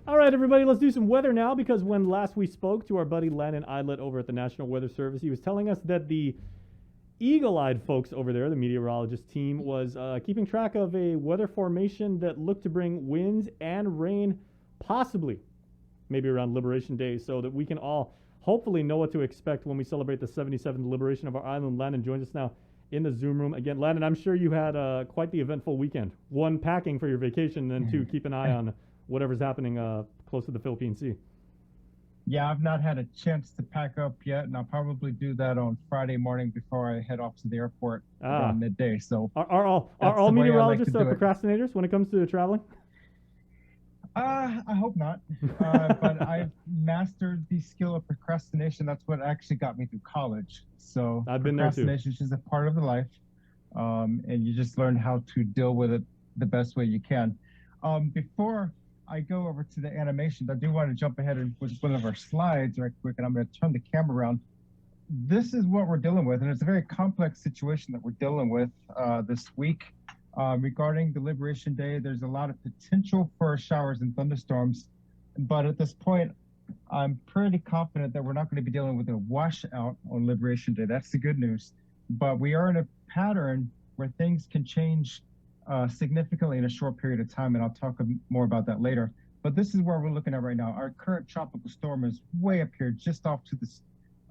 All right, everybody, let's do some weather now because when last we spoke to our buddy Landon Idlet over at the National Weather Service, he was telling us that the eagle-eyed folks over there, the meteorologist team, was keeping track of a weather formation that looked to bring winds and rain, possibly maybe around Liberation Day, so that we can all hopefully know what to expect when we celebrate the 77th liberation of our island. Landon joins us now in the Zoom room. Again, Landon, I'm sure you had quite the eventful weekend. One, packing for your vacation, and two, keep an eye on whatever's happening close to the Philippine Sea. Yeah, I've not had a chance to pack up yet, and I'll probably do that on Friday morning before I head off to the airport around midday. So are all meteorologists procrastinators when it comes to traveling? I hope not, but I've mastered the skill of procrastination. That's what actually got me through college. So I've been there too. Procrastination is just a part of the life, and you just learn how to deal with it the best way you can. Before I go over to the animations, I do want to jump ahead with one of our slides right quick, and I'm going to turn the camera around. This is what we're dealing with, and it's a very complex situation that we're dealing with this week. Regarding the Liberation Day, there's a lot of potential for showers and thunderstorms, but at this point, I'm pretty confident that we're not going to be dealing with a washout on Liberation Day. That's the good news. But we are in a pattern where things can change significantly in a short period of time, and I'll talk more about that later. But this is where we're looking at right now. Our current tropical storm is way up here, just off to this,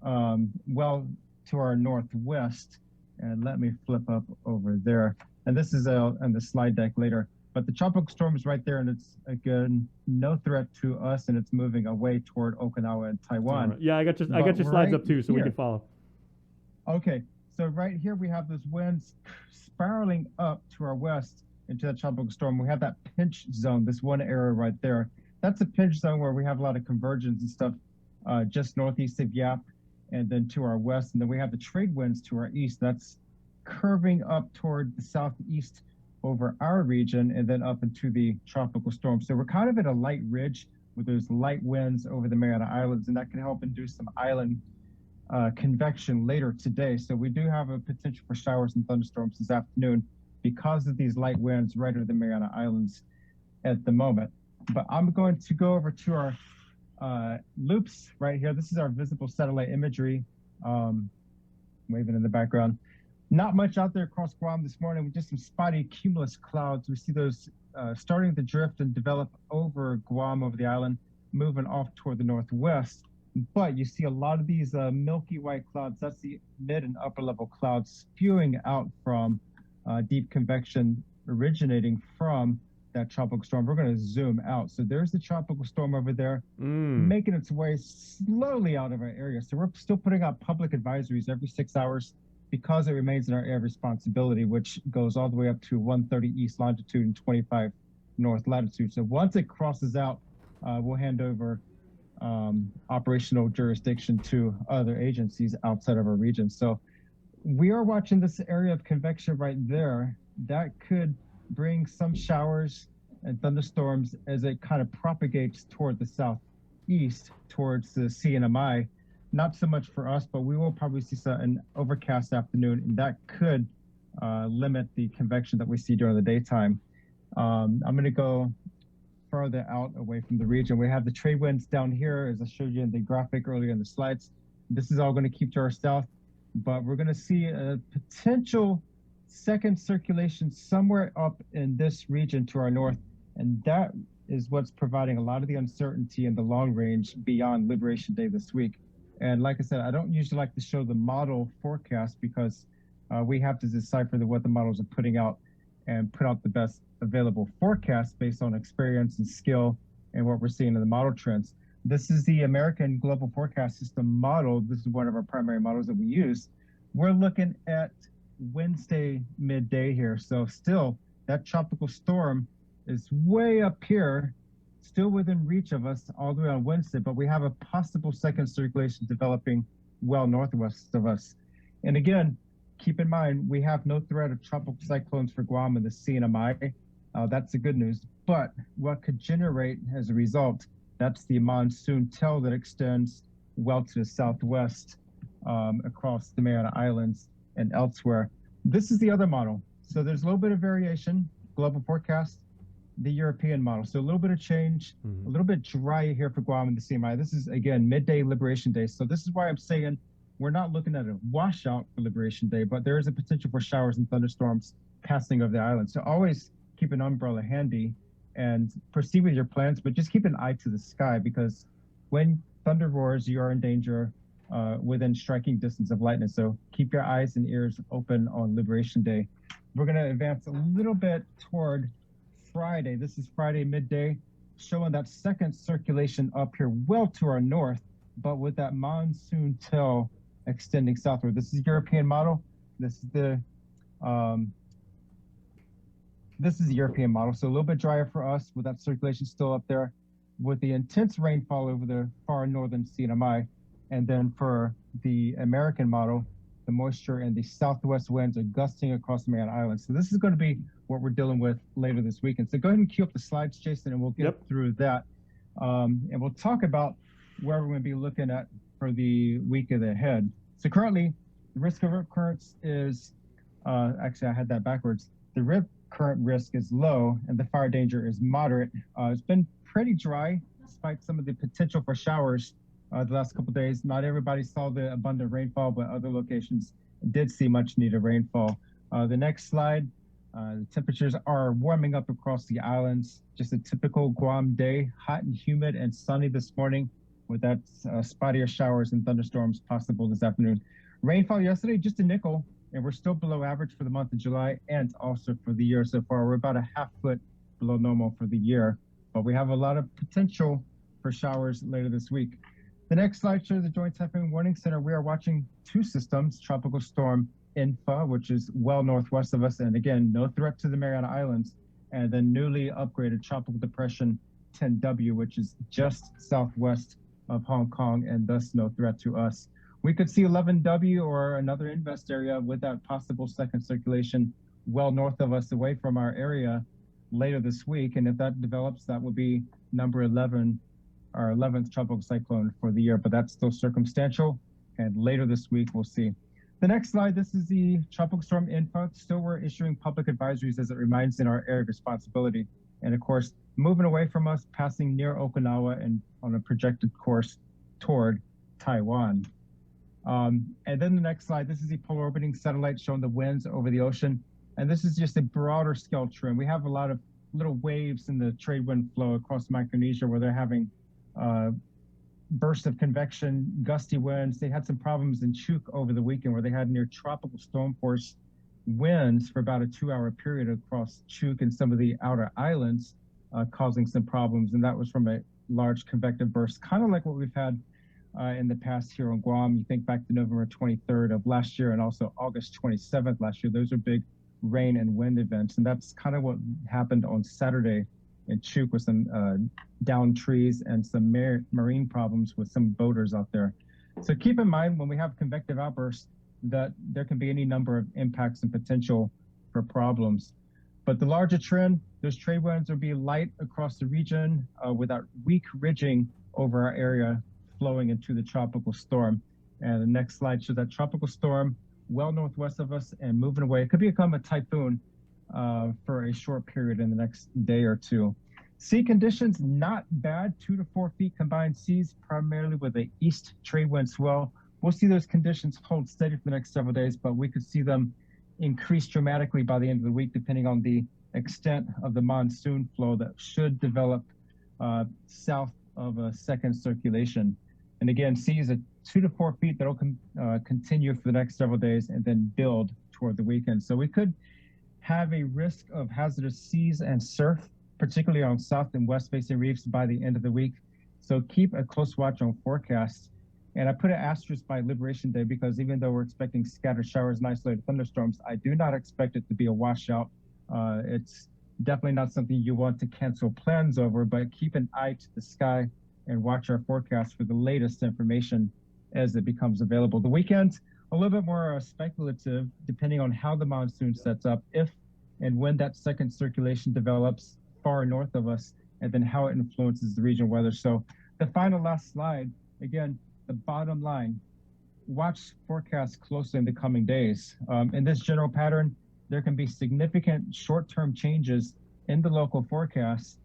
to our northwest. And let me flip up over there. And this is on the slide deck later. But the tropical storm is right there, and it's, again, no threat to us, and it's moving away toward Okinawa and Taiwan. Right. Yeah, I got your slides up too, so we can follow. Okay, so right here we have those winds spiraling up to our west into that tropical storm. We have that pinch zone, this one area right there. That's a pinch zone where we have a lot of convergence and stuff just northeast of Yap and then to our west. And then we have the trade winds to our east. That's curving up toward the southeast over our region and then up into the tropical storm. So we're kind of at a light ridge with those light winds over the Mariana Islands, and that can help induce some island convection later today. So we do have a potential for showers and thunderstorms this afternoon because of these light winds right over the Mariana Islands at the moment. But I'm going to go over to our loops right here. This is our visible satellite imagery, waving in the background. Not much out there across Guam this morning with just some spotty cumulus clouds. We see those starting to drift and develop over Guam, over the island, moving off toward the northwest. But you see a lot of these milky white clouds. That's the mid and upper level clouds spewing out from deep convection originating from that tropical storm. We're going to zoom out. So there's the tropical storm over there making its way slowly out of our area. So we're still putting out public advisories every 6 hours because it remains in our area of responsibility, which goes all the way up to 130 east longitude and 25 north latitude. So once it crosses out, we'll hand over operational jurisdiction to other agencies outside of our region. So we are watching this area of convection right there. That could bring some showers and thunderstorms as it kind of propagates toward the southeast, towards the CNMI. Not so much for us, but we will probably see an overcast afternoon, and that could limit the convection that we see during the daytime. I'm going to go further out away from the region. We have the trade winds down here, as I showed you in the graphic earlier in the slides. This is all going to keep to our south, but we're going to see a potential second circulation somewhere up in this region to our north, and that is what's providing a lot of the uncertainty in the long range beyond Liberation Day this week. And like I said, I don't usually like to show the model forecast because we have to decipher what the models are putting out and put out the best available forecast based on experience and skill and what we're seeing in the model trends. This is the American Global Forecast System model. This is one of our primary models that we use. We're looking at Wednesday midday here. So still, that tropical storm is way up here, still within reach of us all the way on Wednesday, but we have a possible second circulation developing well northwest of us. And again, keep in mind, we have no threat of tropical cyclones for Guam and the CNMI. That's the good news. But what could generate as a result, that's the monsoon tail that extends well to the southwest across the Mariana Islands and elsewhere. This is the other model. So there's a little bit of variation, global forecast. the European model. So a little bit of change, a Mhm. little bit dry here for Guam and the CMI. This is, again, midday Liberation Day. So this is why I'm saying we're not looking at a washout for Liberation Day, but there is a potential for showers and thunderstorms passing over the island. So always keep an umbrella handy and proceed with your plans, but just keep an eye to the sky, because when thunder roars, you are in danger within striking distance of lightning. So keep your eyes and ears open on Liberation Day. We're going to advance a little bit toward Friday. This is Friday midday, showing that second circulation up here well to our north, but with that monsoon tail extending southward. This is European model. This is the European model. So a little bit drier for us with that circulation still up there, with the intense rainfall over the far northern CNMI. And then for the American model, the moisture and the southwest winds are gusting across the Mariana Islands. So this is going to be what we're dealing with later this weekend. So go ahead and cue up the slides, Jason, and we'll get through that. And we'll talk about where we're going to be looking at for the week ahead. So currently, the risk of rip currents is, actually I had that backwards. The rip current risk is low and the fire danger is moderate. It's been pretty dry despite some of the potential for showers the last couple of days. Not everybody saw the abundant rainfall, but other locations did see much needed rainfall. The next slide, the temperatures are warming up across the islands. Just a typical Guam day, hot and humid and sunny this morning, with that spottier showers and thunderstorms possible this afternoon. Rainfall yesterday, just a nickel, and we're still below average for the month of July and also for the year so far. We're about a half foot below normal for the year, but we have a lot of potential for showers later this week. The next slide shows the Joint Typhoon Warning Center. We are watching two systems, Tropical Storm Infa, which is well northwest of us, and again, no threat to the Mariana Islands, and then newly upgraded Tropical Depression 10W, which is just southwest of Hong Kong and thus no threat to us. We could see 11W or another invest area with that possible second circulation well north of us, away from our area later this week. And if that develops, that would be number 11, our 11th tropical cyclone for the year, but that's still circumstantial. And later this week, we'll see. The next slide, this is the Tropical Storm Info. Still, we're issuing public advisories as it remains in our area of responsibility. And of course, moving away from us, passing near Okinawa and on a projected course toward Taiwan. And then the next slide, this is the polar orbiting satellite showing the winds over the ocean. And this is just a broader scale trend. We have a lot of little waves in the trade wind flow across Micronesia where they're having bursts of convection, gusty winds. They had some problems in Chuuk over the weekend where they had near tropical storm force winds for about a 2-hour period across Chuuk and some of the outer islands, causing some problems. And that was from a large convective burst, kind of like what we've had in the past here on Guam. You think back to November 23rd of last year and also August 27th last year. Those are big rain and wind events. And that's kind of what happened on Saturday in Chuuk with some downed trees and some marine problems with some boaters out there. So keep in mind when we have convective outbursts that there can be any number of impacts and potential for problems. But the larger trend, those trade winds will be light across the region with that weak ridging over our area flowing into the tropical storm. And the next slide shows that tropical storm well northwest of us and moving away. It could become a typhoon for a short period in the next day or two. Sea conditions, not bad, 2 to 4 feet combined seas, primarily with the east trade wind swell. We'll see those conditions hold steady for the next several days, but we could see them increase dramatically by the end of the week, depending on the extent of the monsoon flow that should develop south of a second circulation. And again, seas at 2 to 4 feet that'll continue for the next several days and then build toward the weekend. So we could have a risk of hazardous seas and surf, particularly on south and west facing reefs by the end of the week. So keep a close watch on forecasts. And I put an asterisk by Liberation Day because even though we're expecting scattered showers and isolated thunderstorms, I do not expect it to be a washout. It's definitely not something you want to cancel plans over, but keep an eye to the sky and watch our forecast for the latest information as it becomes available. The weekend, a little bit more speculative, depending on how the monsoon sets up, if and when that second circulation develops far north of us, and then how it influences the regional weather. So the final last slide, again, the bottom line, watch forecasts closely in the coming days. In this general pattern, there can be significant short-term changes in the local forecast.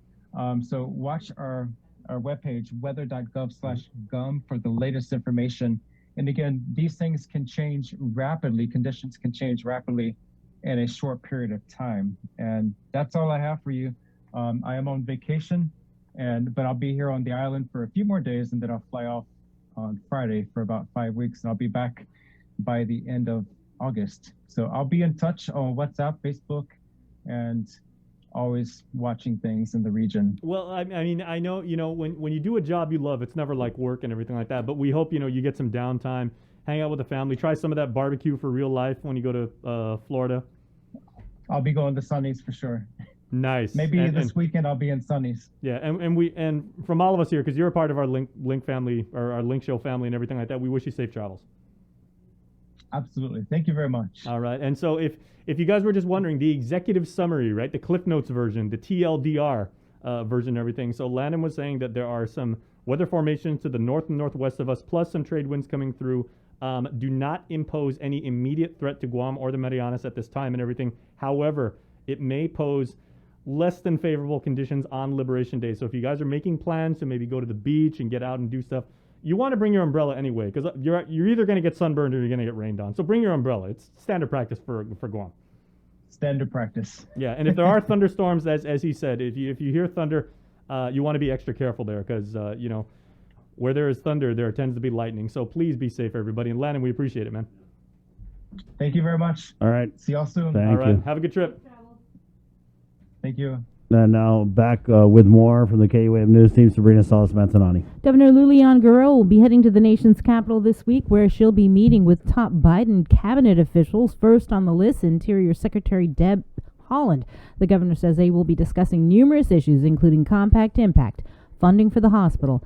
So watch our webpage, weather.gov/gum, for the latest information. And again, these things can change rapidly. Conditions can change rapidly in a short period of time. And that's all I have for you. I am on vacation, but I'll be here on the island for a few more days, and then I'll fly off on Friday for about 5 weeks, and I'll be back by the end of August. So I'll be in touch on WhatsApp, Facebook, and always watching things in the region. Well, I mean, I know, when you do a job you love, it's never like work and everything like that. But we hope, you get some downtime, hang out with the family, try some of that barbecue for real life when you go to Florida. I'll be going to Sunny's for sure. Nice. Maybe this weekend I'll be in Sunny's. Yeah, and from all of us here, because you're a part of our Link family, or our Link Show family and everything like that, we wish you safe travels. Absolutely. Thank you very much. All right. And so if you guys were just wondering, the executive summary, right, the Cliff Notes version, the TLDR version and everything. So Landon was saying that there are some weather formations to the north and northwest of us, plus some trade winds coming through. Do not impose any immediate threat to Guam or the Marianas at this time and everything. However, it may pose less than favorable conditions on Liberation Day. So if you guys are making plans to maybe go to the beach and get out and do stuff, you want to bring your umbrella anyway, because you're either going to get sunburned or you're going to get rained on. So bring your umbrella. It's standard practice for Guam. Standard practice. Yeah, and if there are thunderstorms, as he said, if you hear thunder, you want to be extra careful there, because where there is thunder, there tends to be lightning. So please be safe, everybody. And Landon, we appreciate it, man. Thank you very much. All right. See y'all soon. Thank All right. you. Have a good trip. Thank you. And now back with more from the KUAM News team, Sabrina Salas-Manzanani. Governor Lulian Guerrero will be heading to the nation's capital this week, where she'll be meeting with top Biden cabinet officials. First on the list, Interior Secretary Deb Haaland. The governor says they will be discussing numerous issues, including compact impact, funding for the hospital,